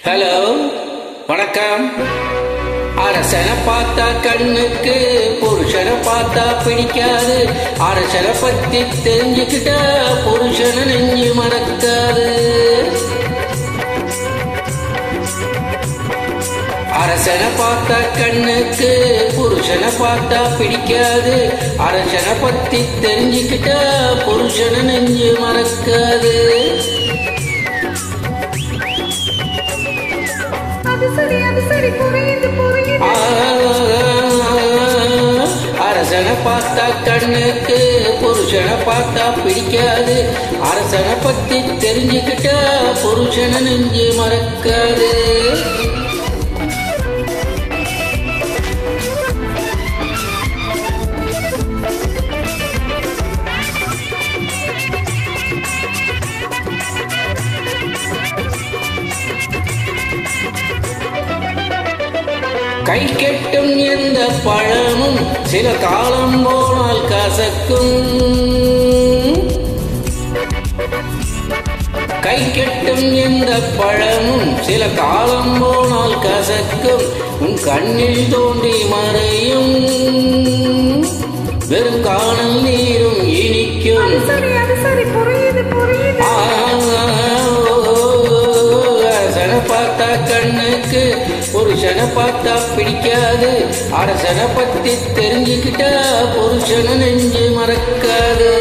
Hello, வணக்கம். அரசனை பார்த்தா கண்ணுக்கு, புருஷனை பார்த்தா பிடிக்காது. அரசனை பத்தி தெரிஞ்சுக்கிட்டா புருஷனை நெஞ்சு மறக்காது. அரசனை பார்த்தா கண்ணுக்கு, புருஷனை பார்த்தா பிடிக்காது. அரசனை பத்தி தெரிஞ்சுக்கிட்டா புருஷனை நெஞ்சு மறக்காது. அரசனை பார்த்தா கண்ணுக்கு, புருஷனை பார்த்தா பிடிக்காது. அரசனை பத்தி தெரிஞ்சுக்கிட்டா புருஷனை நெஞ்சு மறக்காது. கை கெட்டும் எந்த பழமும் சில காலம் போனால் கசக்கும். கை கெட்டும் எந்த பழமும் சில காலம் போனால் கசக்கும். உன் கண்ணில் தோன்றி மறையும் வெறும் காணல் நீரும் இனிக்கும். அரசனை பார்த்தா கண்ணுக்கு, புருஷனை பார்த்தா பிடிக்காது. அரசனை பத்தி தெரிஞ்சுக்கிட்டா புருஷனை நெஞ்சு மறக்காது.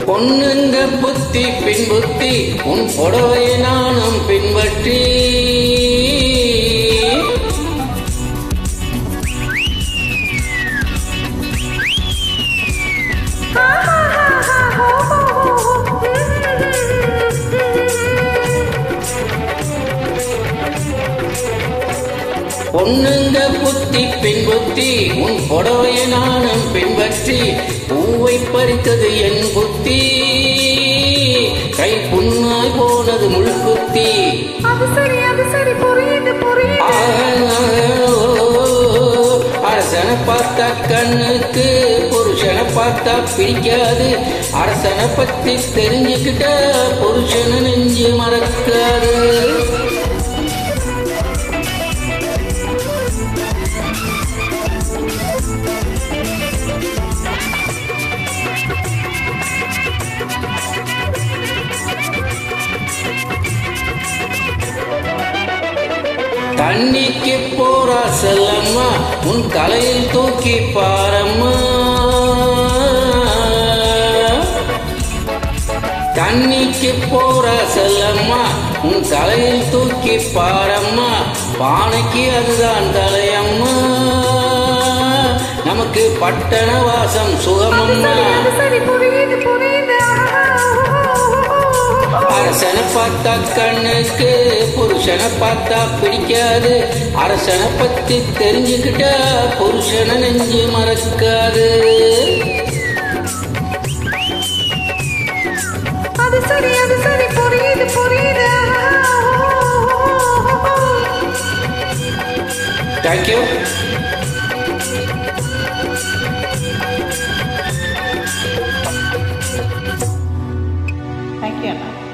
பொண்ணுங்க புத்தி பின் புத்தி, உன் புடவை நானும் பின்பற்றி. பொண்ணுங்க புத்தி பின் புத்தி, உன் புடவையை நானும் பின்பற்றி. பூவை பறித்தது என் புத்தி, கை புண்ணாய் போனது முள்குத்தி. அரசனை பார்த்தா கண்ணுக்கு, புருஷனை பார்த்தா பிடிக்காது. அரசனை பத்தி தெரிஞ்சுக்கிட்டா புருஷனை நெஞ்சு மறக்காது. தண்ணிக்கு போறா செல்லம்மா, உன் தலையில் தூக்கி பாரம்மா. தண்ணிக்கு போறா செல்லம்மா, உன் தலையில் தூக்கி பாரம்மா. பானைக்கு அதுதான் தலையம்மா, நமக்கு பட்டண வாசம் சுகமம்மா. அரசனை பார்த்தா கண்ணுக்கு, புருஷனை பார்த்தா பிடிக்காது. அரசனை பத்தி தெரிஞ்சுக்கிட்டா புருஷனை நெஞ்சு மறக்காது. தேங்க்யூ. Thank you.